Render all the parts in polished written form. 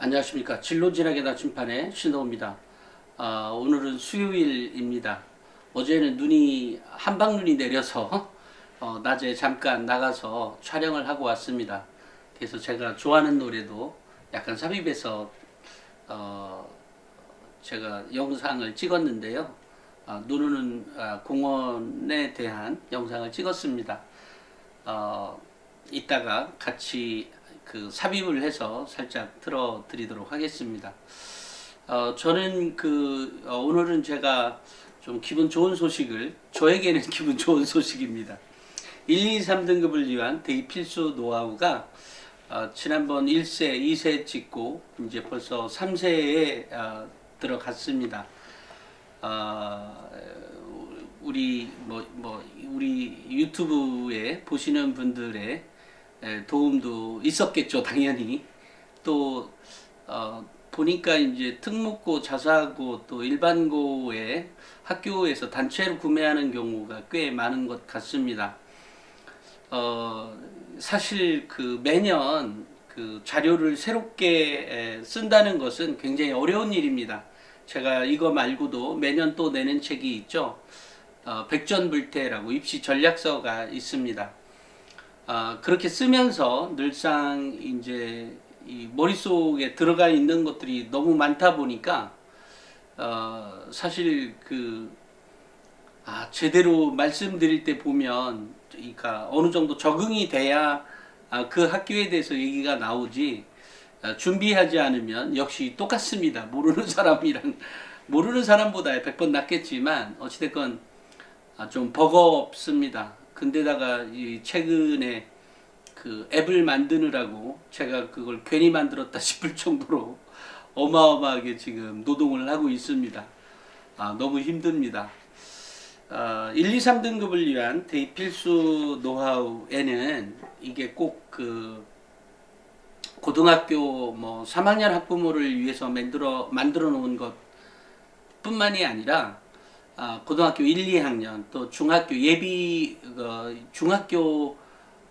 안녕하십니까. 진로진학의 나침판의 신동호입니다. 오늘은 수요일입니다. 어제는 한방눈이 내려서 낮에 잠깐 나가서 촬영을 하고 왔습니다. 그래서 제가 좋아하는 노래도 약간 삽입해서 제가 영상을 찍었는데요. 눈 오는 공원에 대한 영상을 찍었습니다. 이따가 같이 삽입을 해서 살짝 틀어 드리도록 하겠습니다. 저는 오늘은 제가 좀 기분 좋은 소식을, 저에게는 기분 좋은 소식입니다. 1, 2, 3등급을 위한 대입필수 노하우가 지난번 1세, 2세 찍고 이제 벌써 3세에 들어갔습니다. 우리 유튜브에 보시는 분들의 도움도 있었겠죠, 당연히. 또 보니까 이제 특목고, 자사고 또 일반고에 학교에서 단체로 구매하는 경우가 꽤 많은 것 같습니다. 사실 매년 자료를 새롭게 쓴다는 것은 굉장히 어려운 일입니다. 제가 이거 말고도 매년 또 내는 책이 있죠. 백전불태라고 입시 전략서가 있습니다. 그렇게 쓰면서 늘상 이제 이 머릿속에 들어가 있는 것들이 너무 많다 보니까 사실 제대로 말씀드릴 때 보면, 그러니까 어느 정도 적응이 돼야 그 학교에 대해서 얘기가 나오지, 준비하지 않으면 역시 똑같습니다. 모르는 사람보다 100번 낫겠지만 어찌됐건 좀 버겁습니다. 근데다가 이 최근에 앱을 만드느라고 제가 그걸 괜히 만들었다 싶을 정도로 어마어마하게 지금 노동을 하고 있습니다. 너무 힘듭니다. 1, 2, 3등급을 위한 대입 필수 노하우에는 이게 꼭 고등학교 3학년 학부모를 위해서 만들어 놓은 것 뿐만이 아니라 고등학교 1, 2학년 또 중학교 중학교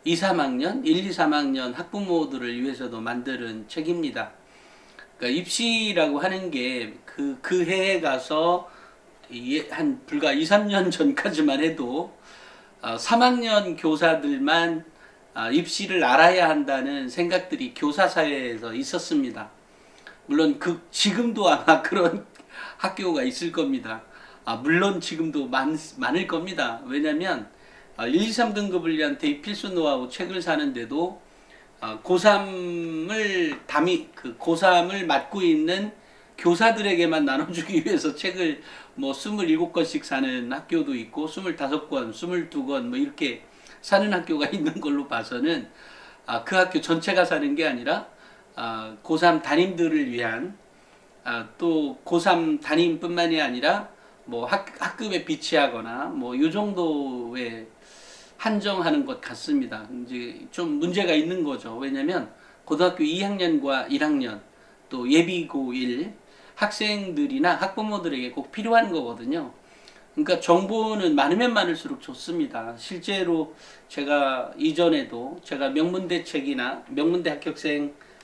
2, 3학년, 1, 2, 3학년 학부모들을 위해서도 만드는 책입니다. 그러니까 입시라고 하는 게 그 해에 가서 불과 2, 3년 전까지만 해도 3학년 교사들만 입시를 알아야 한다는 생각들이 교사 사회에서 있었습니다. 물론 지금도 아마 그런 학교가 있을 겁니다. 물론 지금도 많을 겁니다. 왜냐면 1, 2, 3등급을 위한 대입 필수 노하우 책을 사는데도 고3을 맡고 있는 교사들에게만 나눠주기 위해서 책을 27권씩 사는 학교도 있고 25권, 22권 이렇게 사는 학교가 있는 걸로 봐서는 그 학교 전체가 사는 게 아니라 고3 담임들을 위한, 또 고3 담임뿐만이 아니라 학급에 비치하거나 요 정도의 한정하는 것 같습니다. 이제 좀 문제가 있는 거죠. 왜냐면 고등학교 2학년과 1학년 또 예비고 1 학생들이나 학부모들에게 꼭 필요한 거거든요. 그러니까 정보는 많으면 많을수록 좋습니다. 실제로 제가 이전에도 명문대 책이나 명문대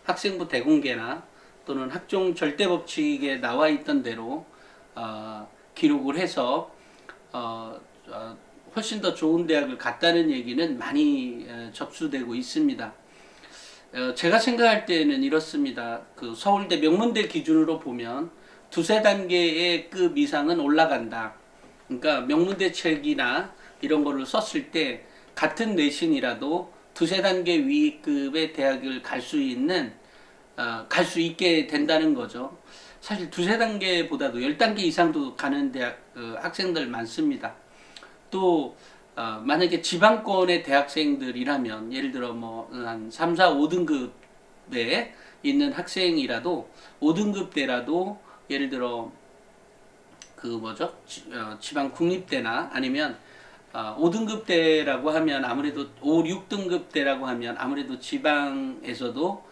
학생부 대공개나 또는 학종 절대법칙에 나와 있던 대로 기록을 해서 훨씬 더 좋은 대학을 갔다는 얘기는 많이 접수되고 있습니다. 제가 생각할 때는 이렇습니다. 서울대 명문대 기준으로 보면 두세 단계의 급 이상은 올라간다. 그러니까 명문대 책이나 이런 거를 썼을 때 같은 내신이라도 두세 단계 위급의 대학을 갈 수 있게 된다는 거죠. 사실 두세 단계보다도 10단계 이상도 가는 대학 학생들 많습니다. 또 만약에 지방권의 대학생들이라면, 예를 들어 한 3, 4, 5등급에 있는 학생이라도 5등급대라도 예를 들어 지방 국립대나 아니면 5등급대라고 하면 아무래도 5, 6등급대라고 하면 아무래도 지방에서도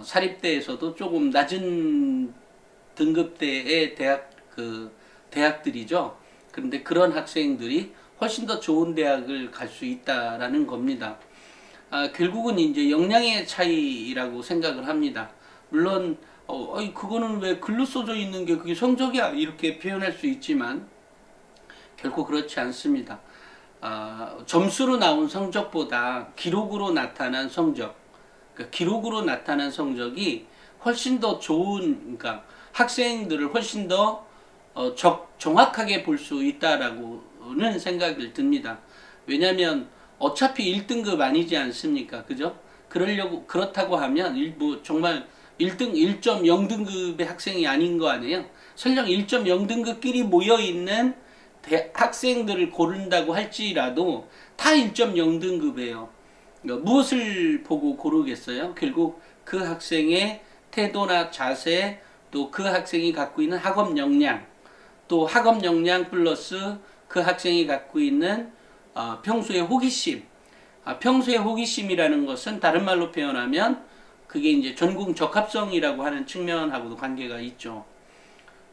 사립대에서도 조금 낮은 등급대의 대학들이죠. 그런데 그런 학생들이 훨씬 더 좋은 대학을 갈 수 있다라는 겁니다. 결국은 이제 역량의 차이라고 생각을 합니다. 물론 아니, 그거는 왜 글로 써져 있는 게 그게 성적이야? 이렇게 표현할 수 있지만 결코 그렇지 않습니다. 점수로 나온 성적보다 기록으로 나타난 성적, 그러니까 기록으로 나타난 성적이 훨씬 더 좋은, 그러니까 학생들을 훨씬 더 정확하게 볼 수 있다라고는 생각이 듭니다. 왜냐하면 어차피 1등급 아니지 않습니까? 그죠? 그렇다고 하면 뭐 정말 1.0등급의 학생이 아닌 거 아니에요? 설령 1.0등급끼리 모여있는 학생들을 고른다고 할지라도 다 1.0등급이에요. 무엇을 보고 고르겠어요? 결국 그 학생의 태도나 자세, 또 그 학생이 갖고 있는 학업 역량, 또 학업 역량 플러스 그 학생이 갖고 있는 평소의 호기심. 평소의 호기심이라는 것은 다른 말로 표현하면 그게 이제 전공 적합성이라고 하는 측면하고도 관계가 있죠.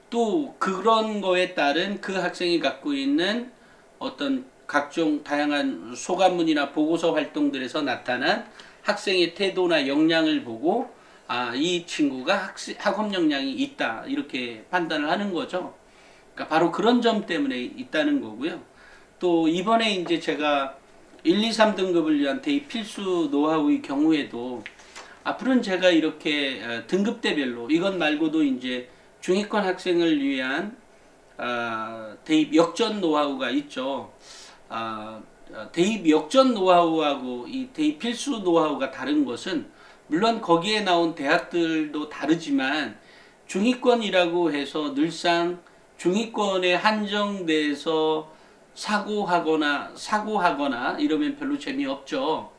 또 그런 거에 따른 그 학생이 갖고 있는 어떤 각종 다양한 소감문이나 보고서 활동들에서 나타난 학생의 태도나 역량을 보고 이 친구가 학업 역량이 있다 이렇게 판단을 하는 거죠. 그러니까 바로 그런 점 때문에 있다는 거고요. 또 이번에 이제 제가 1, 2, 3등급을 위한 대입 필수 노하우의 경우에도 앞으로는 제가 이렇게 등급대별로 이것 말고도 이제 중위권 학생을 위한 대입 역전 노하우가 있죠. 대입 역전 노하우하고 이 대입 필수 노하우가 다른 것은 물론 거기에 나온 대학들도 다르지만 중위권이라고 해서 늘상 중위권에 한정돼서 사고하거나 이러면 별로 재미없죠.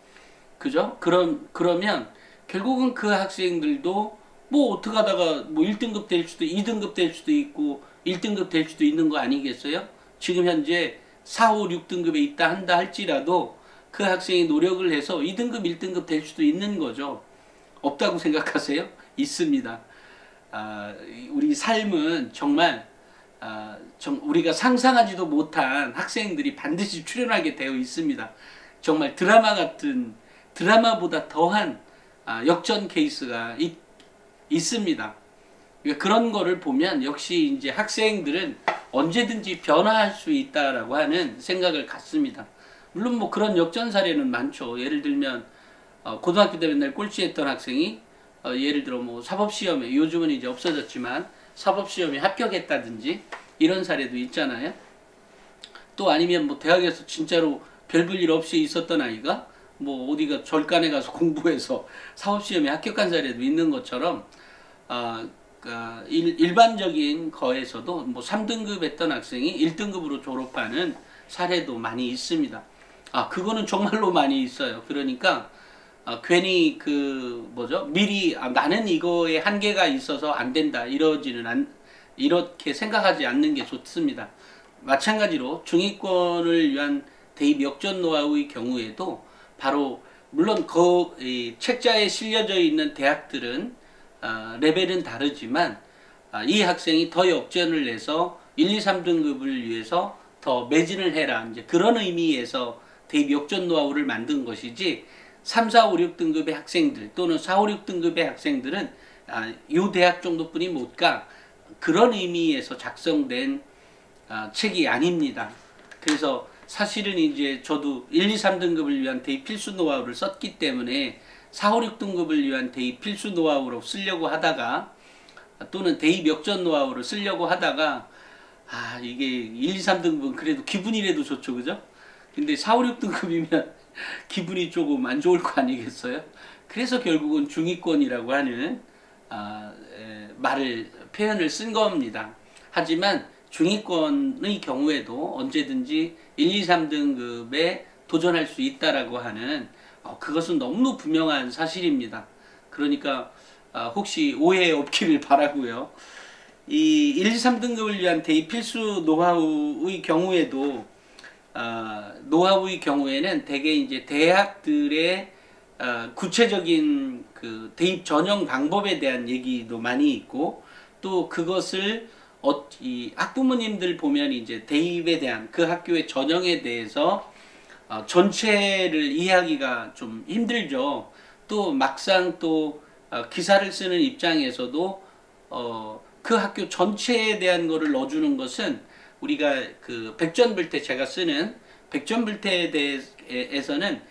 그죠? 그러면 결국은 그 학생들도 뭐 어떻게 하다가 뭐 1등급 될 수도 2등급 될 수도 있고 1등급 될 수도 있는 거 아니겠어요? 지금 현재 4, 5, 6등급에 있다 한다 할지라도 그 학생이 노력을 해서 2등급, 1등급 될 수도 있는 거죠. 없다고 생각하세요? 있습니다. 우리 삶은 정말 우리가 상상하지도 못한 학생들이 반드시 출연하게 되어 있습니다. 정말 드라마보다 더한 역전 케이스가 있습니다. 그러니까 그런 거를 보면 역시 이제 학생들은 언제든지 변화할 수 있다라고 하는 생각을 갖습니다. 물론 뭐 그런 역전 사례는 많죠. 예를 들면 고등학교 때 맨날 꼴찌했던 학생이 예를 들어 뭐 사법시험에, 요즘은 이제 없어졌지만 사법시험에 합격했다든지 이런 사례도 있잖아요. 또 아니면 뭐 대학에서 진짜로 별 볼 일 없이 있었던 아이가 뭐 어디가 절간에 가서 공부해서 사법시험에 합격한 사례도 있는 것처럼 일반적인 거에서도 뭐 3등급 했던 학생이 1등급으로 졸업하는 사례도 많이 있습니다. 그거는 정말로 많이 있어요. 그러니까 괜히 미리 나는 이거에 한계가 있어서 안 된다 이렇게 생각하지 않는 게 좋습니다. 마찬가지로 중위권을 위한 대입 역전 노하우의 경우에도 바로 물론 이 책자에 실려져 있는 대학들은 레벨은 다르지만 이 학생이 더 역전을 해서 1, 2, 3등급을 위해서 더 매진을 해라, 이제 그런 의미에서 대입 역전 노하우를 만든 것이지 3, 4, 5, 6등급의 학생들 또는 4, 5, 6등급의 학생들은 이 대학 정도뿐이 못 가, 그런 의미에서 작성된 책이 아닙니다. 그래서 사실은 이제 저도 1, 2, 3등급을 위한 대입 필수 노하우를 썼기 때문에 4, 5, 6등급을 위한 대입 필수 노하우로 쓰려고 하다가 또는 대입 역전 노하우를 쓰려고 하다가 이게 1, 2, 3등급은 그래도 기분이라도 좋죠. 그죠? 근데 4, 5, 6등급이면 기분이 조금 안 좋을 거 아니겠어요? 그래서 결국은 중위권이라고 하는 표현을 쓴 겁니다. 하지만 중위권의 경우에도 언제든지 1, 2, 3등급에 도전할 수 있다라고 하는 그것은 너무 분명한 사실입니다. 그러니까 혹시 오해 없기를 바라고요. 이 1, 2, 3등급을 위한 대입 필수 노하우의 경우에도 경우에는 대개 이제 대학들의 구체적인 그 대입 전형 방법에 대한 얘기도 많이 있고, 또 그것을 이 학부모님들 보면 이제 대입에 대한 그 학교의 전형에 대해서 전체를 이해하기가 좀 힘들죠. 또 막상 또 기사를 쓰는 입장에서도 그 학교 전체에 대한 거를 넣어주는 것은 우리가 그 백전불태 제가 쓰는 백전불태에 대해서는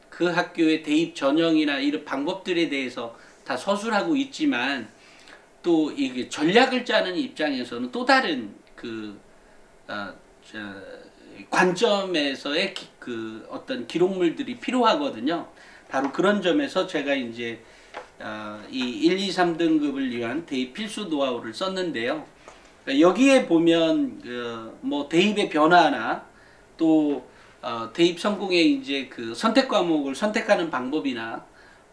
그 학교의 대입 전형이나 이런 방법들에 대해서 다 서술하고 있지만 또 이게 전략을 짜는 입장에서는 또 다른 그 관점에서의 그 어떤 기록물들이 필요하거든요. 바로 그런 점에서 제가 이제 이 1, 2, 3등급을 위한 대입 필수 노하우를 썼는데요. 여기에 보면 뭐 대입의 변화나 또 대입 성공의 이제 그 선택 과목을 선택하는 방법이나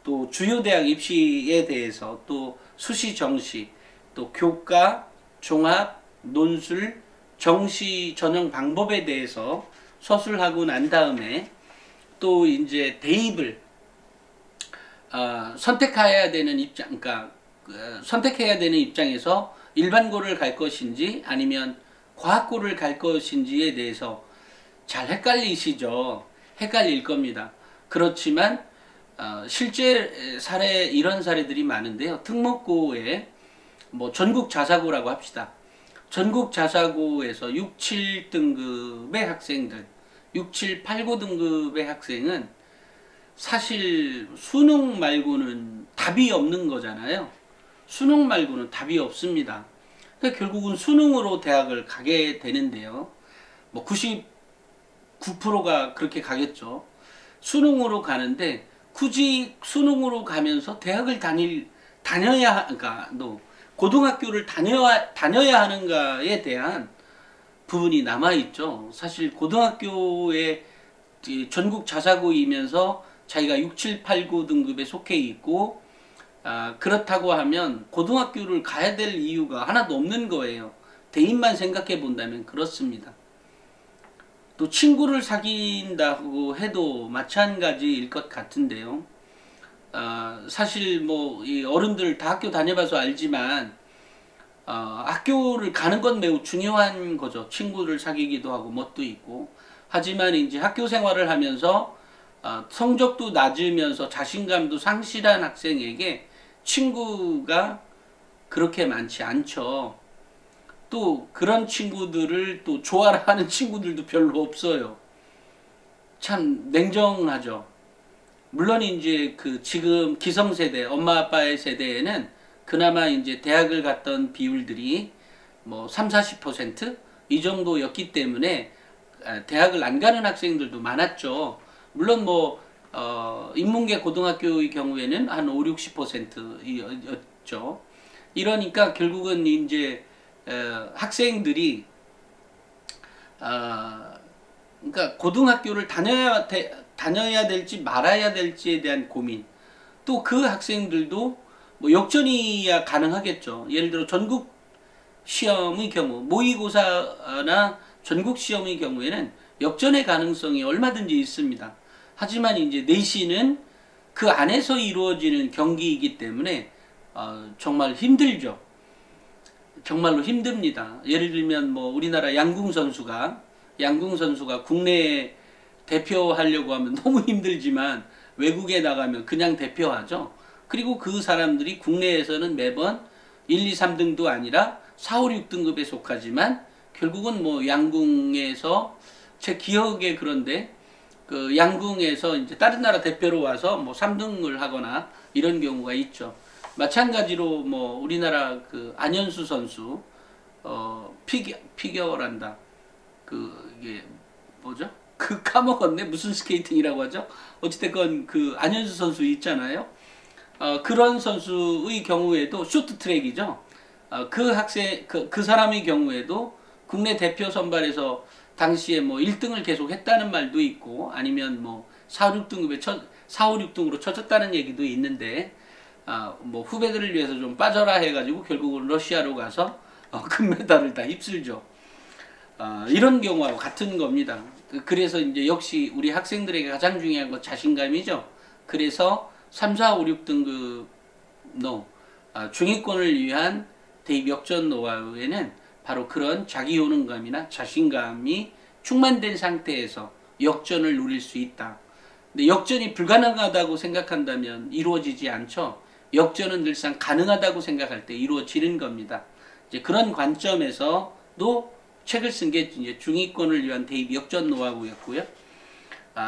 또 주요 대학 입시에 대해서 또 수시 정시 또 교과 종합 논술 정시 전형 방법에 대해서 서술하고 난 다음에 또 이제 대입을 선택해야 되는 입장, 그러니까 선택해야 되는 입장에서 일반고를 갈 것인지 아니면 과학고를 갈 것인지에 대해서 잘 헷갈리시죠. 헷갈릴 겁니다. 그렇지만 실제 사례 이런 사례들이 많은데요. 특목고에 뭐 전국 자사고라고 합시다. 전국 자사고에서 6, 7등급의 학생들, 6, 7, 8, 9등급의 학생은 사실 수능 말고는 답이 없는 거잖아요. 수능 말고는 답이 없습니다. 그러니까 결국은 수능으로 대학을 가게 되는데요. 뭐 99%가 그렇게 가겠죠. 수능으로 가는데 굳이 수능으로 가면서 대학을 다녀야, 그러니까 고등학교를 다녀야 하는가에 대한 부분이 남아있죠. 사실 고등학교에 전국 자사고이면서 자기가 6, 7, 8, 9 등급에 속해 있고 그렇다고 하면 고등학교를 가야 될 이유가 하나도 없는 거예요. 대입만 생각해 본다면 그렇습니다. 또 친구를 사귄다고 해도 마찬가지일 것 같은데요. 사실 뭐 이 어른들 다 학교 다녀봐서 알지만 학교를 가는 건 매우 중요한 거죠. 친구를 사귀기도 하고 멋도 있고. 하지만 이제 학교 생활을 하면서 성적도 낮으면서 자신감도 상실한 학생에게 친구가 그렇게 많지 않죠. 또 그런 친구들을 또 좋아하는 친구들도 별로 없어요. 참 냉정하죠. 물론 이제 그 지금 기성세대, 엄마 아빠의 세대에는 그나마 이제 대학을 갔던 비율들이 뭐 30~40% 이 정도였기 때문에 대학을 안 가는 학생들도 많았죠. 물론 뭐 인문계 고등학교의 경우에는 한 50~60%였죠. 이러니까 결국은 이제 학생들이 그러니까 고등학교를 다녀야 될지 말아야 될지에 대한 고민, 또 그 학생들도 뭐 역전이야 가능하겠죠. 예를 들어 전국 시험의 경우, 모의고사나 전국 시험의 경우에는 역전의 가능성이 얼마든지 있습니다. 하지만 이제 내신은 그 안에서 이루어지는 경기이기 때문에 정말 힘들죠. 정말로 힘듭니다. 예를 들면 뭐 우리나라 양궁 선수가 국내에 대표하려고 하면 너무 힘들지만 외국에 나가면 그냥 대표하죠. 그리고 그 사람들이 국내에서는 매번 1, 2, 3등도 아니라 4, 5, 6등급에 속하지만 결국은 뭐 양궁에서 제 기억에 그런데 그 양궁에서 이제 다른 나라 대표로 와서 뭐 3등을 하거나 이런 경우가 있죠. 마찬가지로 뭐 우리나라 그 안현수 선수 피겨란다. 이게 뭐죠? 그 까먹었네. 무슨 스케이팅이라고 하죠? 어찌됐건 그 안현수 선수 있잖아요. 그런 선수의 경우에도 쇼트트랙이죠. 그 사람의 경우에도 국내 대표 선발에서 당시에 뭐 1등을 계속 했다는 말도 있고 아니면 뭐 4, 5, 6등으로 쳐졌다는 얘기도 있는데 뭐 후배들을 위해서 좀 빠져라 해가지고 결국은 러시아로 가서 금메달을 다 휩쓸죠. 이런 경우하고 같은 겁니다. 그래서 이제 역시 우리 학생들에게 가장 중요한 건 자신감이죠. 그래서 3, 4, 5, 6등급 중위권을 위한 대입 역전 노하우에는 바로 그런 자기 효능감이나 자신감이 충만된 상태에서 역전을 누릴 수 있다. 근데 역전이 불가능하다고 생각한다면 이루어지지 않죠. 역전은 늘상 가능하다고 생각할 때 이루어지는 겁니다. 이제 그런 관점에서도 책을 쓴 게 이제 중위권을 위한 대입 역전 노하우였고요.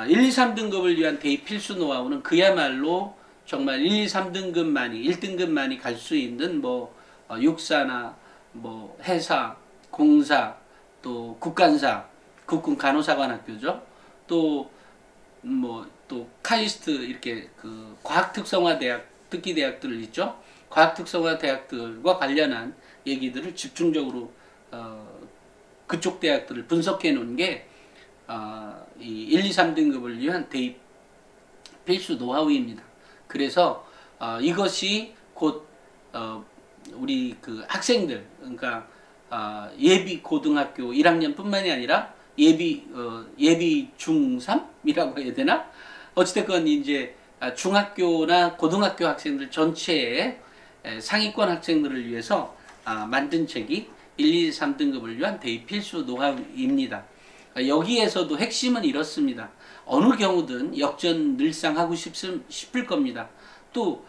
1, 2, 3등급을 위한 대입 필수 노하우는 그야말로 정말 1, 2, 3등급만이 1등급만이 갈 수 있는 뭐 육사나 뭐 해사, 공사, 또 국간사, 국군 간호사관학교죠. 또 또 카이스트 이렇게 그 과학 특성화 대학 특기 대학들 있죠. 과학 특성화 대학들과 관련한 얘기들을 집중적으로 그쪽 대학들을 분석해 놓은 게 이 1, 2, 3등급을 위한 대입 필수 노하우입니다. 그래서 이것이 곧 우리 그 학생들, 그러니까 예비 고등학교 1학년뿐만이 아니라 예비 중3이라고 해야 되나? 어찌됐건 이제 중학교나 고등학교 학생들 전체의 상위권 학생들을 위해서 만든 책이 1, 2, 3등급을 위한 대입 필수 노하우입니다. 여기에서도 핵심은 이렇습니다. 어느 경우든 역전 늘상 하고 싶을 겁니다. 또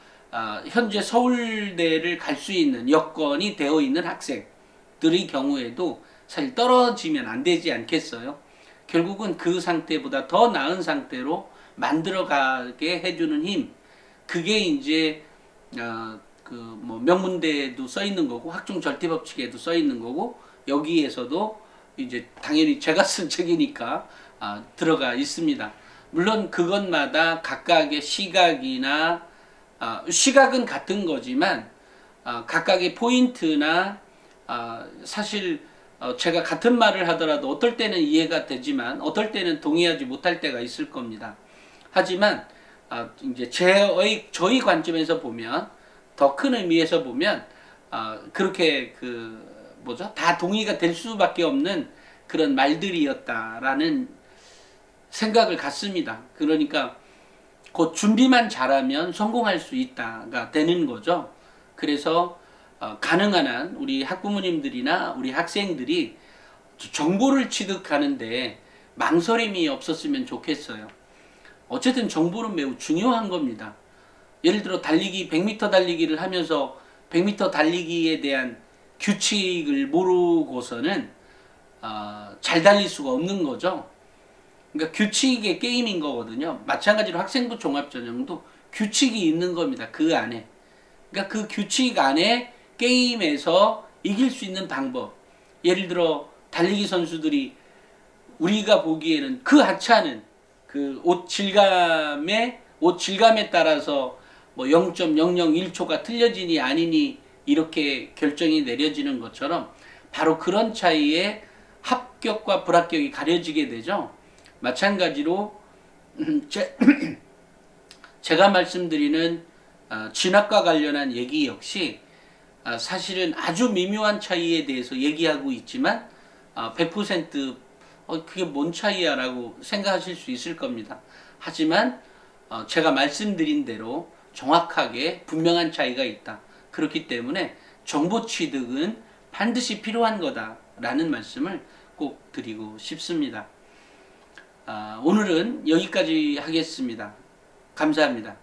현재 서울대를 갈 수 있는 여건이 되어 있는 학생들의 경우에도 사실 떨어지면 안 되지 않겠어요? 결국은 그 상태보다 더 나은 상태로 만들어가게 해주는 힘, 그게 이제 뭐 명문대에도 써 있는 거고 학종 절대 법칙에도 써 있는 거고 여기에서도 이제 당연히 제가 쓴 책이니까 들어가 있습니다. 물론 그것마다 각각의 시각이나 시각은 같은 거지만 각각의 포인트나 사실 제가 같은 말을 하더라도 어떨 때는 이해가 되지만 어떨 때는 동의하지 못할 때가 있을 겁니다. 하지만 이제 저희 관점에서 보면 더 큰 의미에서 보면 그렇게 다 동의가 될 수밖에 없는 그런 말들이었다라는 생각을 갖습니다. 그러니까 곧 준비만 잘하면 성공할 수 있다가 되는 거죠. 그래서 가능한 한 우리 학부모님들이나 우리 학생들이 정보를 취득하는데 망설임이 없었으면 좋겠어요. 어쨌든 정보는 매우 중요한 겁니다. 예를 들어 100m 달리기를 하면서 100m 달리기에 대한 규칙을 모르고서는 잘 달릴 수가 없는 거죠. 그러니까 규칙의 게임인 거거든요. 마찬가지로 학생부 종합전형도 규칙이 있는 겁니다. 그 안에. 그러니까 그 규칙 안에 게임에서 이길 수 있는 방법. 예를 들어 달리기 선수들이 우리가 보기에는 그 하찮은 그 옷 질감에 따라서 뭐 0.001초가 틀려지니 아니니 이렇게 결정이 내려지는 것처럼 바로 그런 차이에 합격과 불합격이 가려지게 되죠. 마찬가지로 제가 말씀드리는 진학과 관련한 얘기 역시 사실은 아주 미묘한 차이에 대해서 얘기하고 있지만 100% 그게 뭔 차이야 라고 생각하실 수 있을 겁니다. 하지만 제가 말씀드린 대로 정확하게 분명한 차이가 있다. 그렇기 때문에 정보 취득은 반드시 필요한 거다라는 말씀을 꼭 드리고 싶습니다. 오늘은 여기까지 하겠습니다. 감사합니다.